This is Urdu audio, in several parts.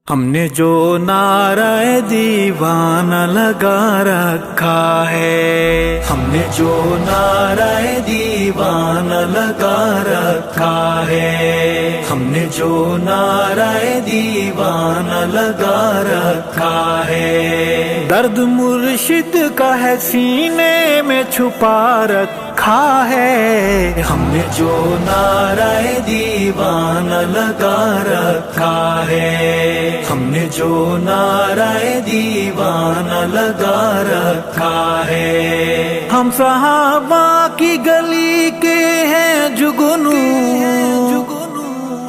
ہم نے جو نعرہ دیوانہ لگا رکھا ہے، ہم نے جو نعرہ دیوانہ لگا رکھا ہے، ہم نے جو نعرہ دیوانہ لگا رکھا ہے، درد مرشد کا ہے سینے میں چھپا رکھا ہے، ہم نے جو نعرہ دیوانہ لگا رکھا ہے، ہم نے جو نعرہ دیوانہ لگا رکھا ہے، ہم صحابہ کی گلی کے ہیں جگنو،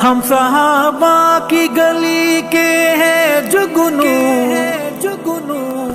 ہم صحابہ کی گلی کے ہیں جگنو،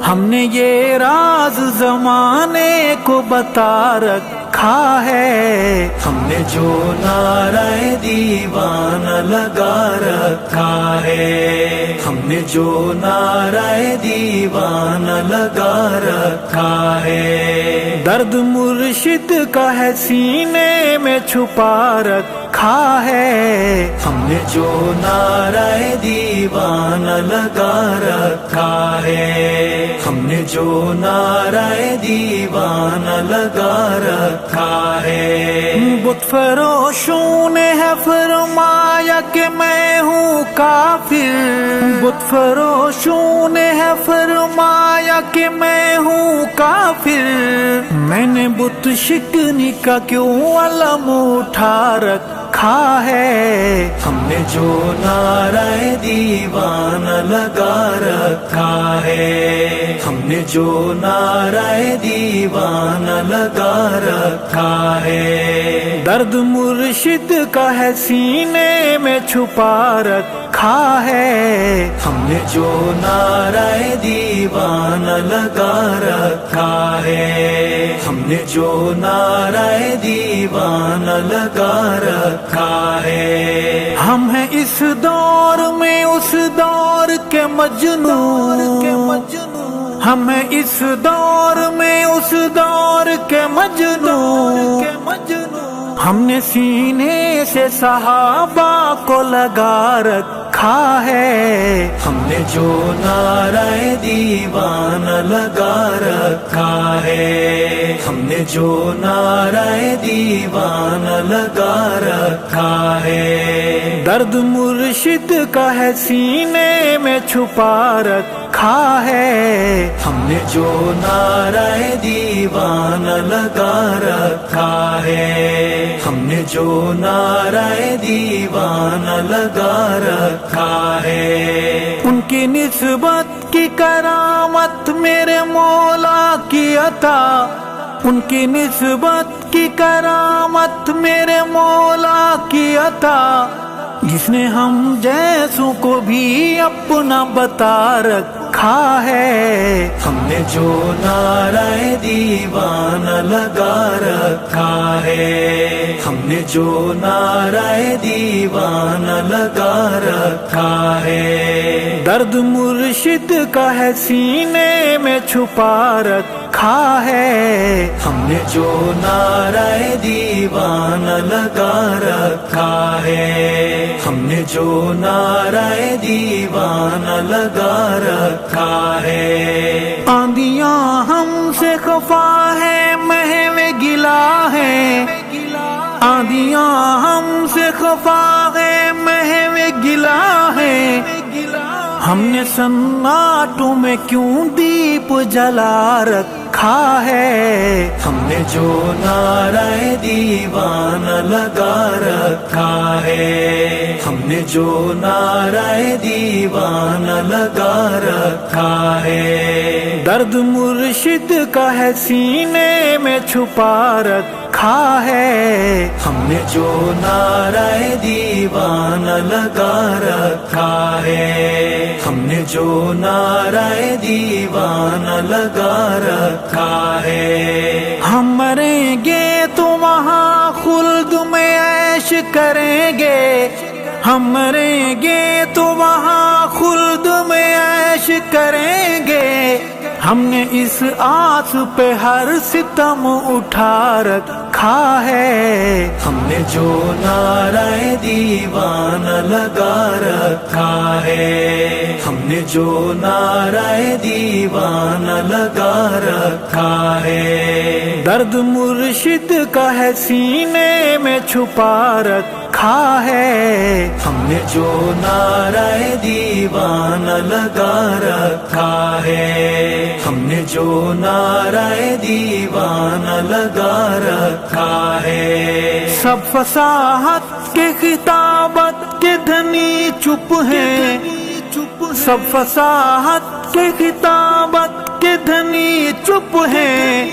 ہم نے یہ راز زمانے کو بتا رکھا ہے، ہم نے جو نعرہ دیوانہ لگا رکھا ہے، ہم نے جو نعرہ دیوانہ لگا رکھا ہے، درد مرشد کا ہے سینے میں چھپا رکھا ہے، ہم نے جو نعرہ دیوانہ لگا رکھا ہے، ہم نے جو نعرہ دیوانہ لگا رکھا ہے، بت فروشوں نے ہے فرمایا کہ میں ہوں کافر، بت فروشوں نے ہے فرمایا کہ میں ہوں کافر، میں نے بت شکنی کا کیوں علم اٹھا رکھا ہے، ہم نے جو نعرہ دیوانہ لگا رکھا ہے، ہم نے جو نعرہ دیوانہ لگا رکھا ہے، درد مرشد کا ہے سینے میں چھپا رکھا ہے، ہم نے جو نعرہ دیوانہ لگا رکھا ہے، ہم نے جو نعرہ دیوانہ لگا رکھا ہے، ہم ہیں اس دور میں اس دور کے مجنوں، ہم ہیں اس دور میں اس دور کے مجنوں، ہم نے سینے سے صحابہ کو لگا رکھا ہے، ہم نے جو نعرہ دیوانہ لگا رکھا ہے، ہم نے جو نعرہ دیوانہ لگا رکھا ہے، درد مرشد کا ہے سینے میں چھپا رکھا ہے، ہم نے جو نعرہ دیوانہ لگا رکھا ہے، ہم نے جو نعرہ دیوانہ لگا رکھا ہے، ان کی نسبت کی کرامت میرے مولا کی عطا، ان کی نسبت کی کرامت میرے مولا کی عطا، جس نے ہم جیسوں کو بھی اپنا بتا رکھا ہے، ہم نے جو نعرہ دیوانہ لگا رکھا ہے، ہم نے جو نعرہ دیوانہ لگا رکھا ہے، درد مرشد کا ہے سینے میں چھپا رکھا ہے، ہم نے جو نعرہ دیوانہ لگا رکھا ہے، ہم نے جو نعرہ دیوانہ لگا رکھا ہے، آندیاں ہم سے خفا ہے محو گلا ہے، آندیاں ہم سے خفا ہے محو گلا ہے، ہم نے سناٹوں میں کیوں دیپ جلا رکھا ہے، ہم نے جو نعرہ دیوانہ لگا رکھا ہے، ہم نے جو نعرہ دیوانہ لگا رکھا ہے، درد مرشد کا ہے سینے میں چھپا رکھا ہے، ہم نے جو نعرہ دیوانہ لگا رکھا ہے، ہم نے جو نعرہ دیوانہ لگا رکھا ہے، ہم مریں گے تو وہاں خلد میں عیش کریں گے، ہم مریں گے تو وہاں خلد میں عیش کریں گے، ہم نے اس آس پہ ہر ستم اٹھا رکھا ہے، ہم نے جو نعرہ دیوانہ لگا رکھا ہے، ہم نے جو نعرہ دیوانہ لگا رکھا ہے، درد مرشد کا ہے سینے میں چھپا رکھا ہے، ہم نے جو نعرہ دیوانہ لگا رکھا ہے، ہم نے جو نعرہ دیوانہ لگا رکھا ہے۔ سب فصاحت کے خطابت کے دھنی چپ ہیں، سب فصاحت کے خطابت کے دھنی چپ ہیں،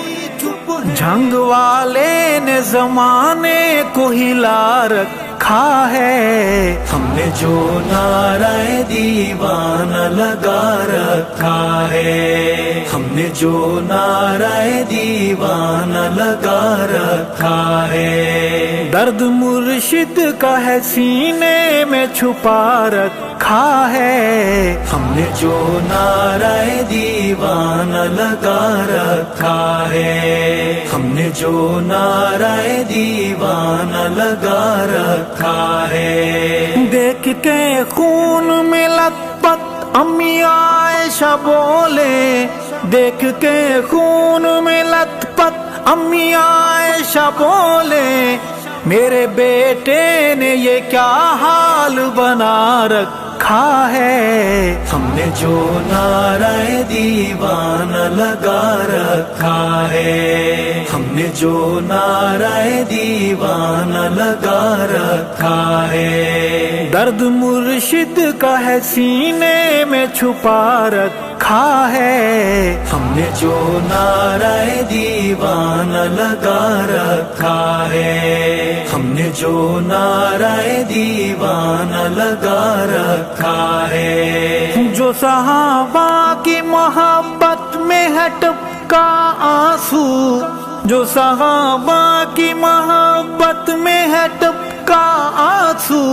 جھنگ والے نے زمانے کو ہلا رکھا ہے، ہم نے جو نعرہ دیوانہ لگا رکھا ہے، ہم نے جو نعرہ دیوانہ لگا رکھا ہے، درد مرشد کا ہے سینے میں چھپا رکھا ہے، ہم نے جو نعرہ دیوانہ لگا رکھا ہے، ہم نے جو نعرہ دیوانہ لگا رکھا ہے۔ دیکھ کے خون میں لت پت امی عائشہ بولے، دیکھ کے خون میں لت پت امی عائشہ بولے، میرے بیٹے نے یہ کیا حال بنا رکھا ہے، ہم نے جو نعرہ دیوانہ لگا رکھا ہے، ہم نے جو نعرہ دیوانہ لگا رکھا ہے، درد مرشد کا ہے سینے میں چھپا رکھا ہے، ہم نے جو نعرہ دیوانہ لگا رکھا ہے، ہم نے جو نعرہ دیوانہ لگا رکھا ہے۔ جو صحابہ کی محبت میں ہے ٹپکا آنسو، جو صحابہ کی محبت میں ہے ٹپکا آنسو،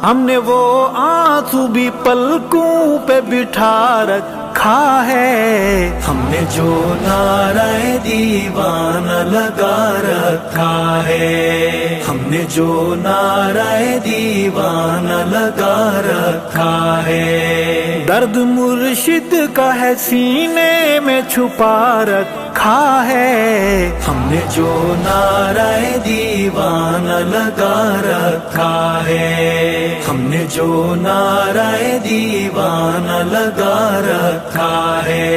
ہم نے وہ آنسو بھی پلکوں پہ بٹھا رکھا ہے، ہم نے جو نعرہ دیوانہ لگا رکھا ہے، ہم نے جو نعرہ دیوانہ لگا رکھا ہے، درد مرشد کا ہے سینے میں چھپا رکھا ہے، ہم نے جو نعرہ دیوانہ لگا رکھا ہے، ہم نے جو نعرہ دیوانہ لگا رکھا ہے۔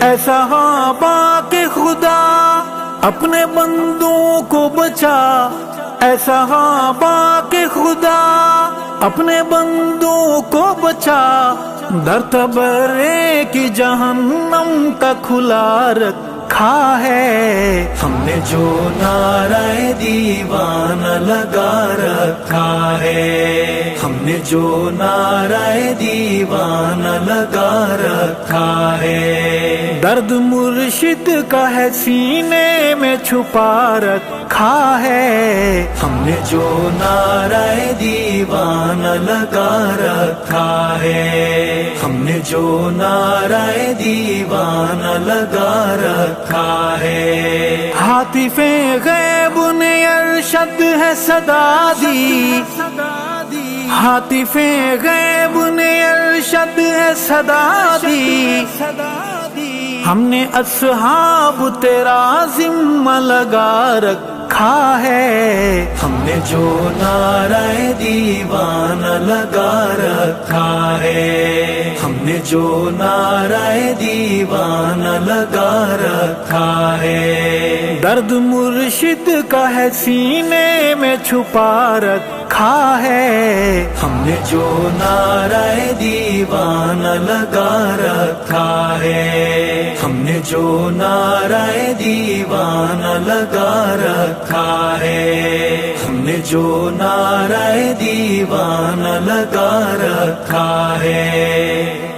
اے صحابہ کے خدا اپنے بندوں کو بچا، اے صحابہ کے خدا اپنے بندوں کو بچا، در تبرے کی جہنم کا کھلا رکھا ہے، ہم نے جو نعرہ دیوانہ لگا رکھا ہے، ہم نے جو نعرہ دیوانہ لگا رکھا ہے، درد مرشد کا ہے سینے میں چھپا رکھا ہے، ہم نے جو نعرہ دیوانہ لگا رکھا ہے، ہم نے جو نعرہ دیوانہ لگا رکھا ہے۔ ہاتف غیب نے ارشد ہے صدا دی، ہاتف غیب نے ارشد ہے صدا دی، ہم نے اصحاب تیرا ذمہ لگا رکھا ہے، ہم نے جو نعرہ دیوانہ لگا رکھا ہے، ہم نے جو نعرہ دیوانہ لگا رکھا ہے، درد مرشد کا ہے سینے میں چھپا رکھا ہے، ہم نے جو نعرہ دیوانہ لگا رکھا ہے، ہم نے جو نعرہ دیوانہ لگا رکھا ہے، ہم نے جو نعرہ دیوانہ لگا رکھا ہے۔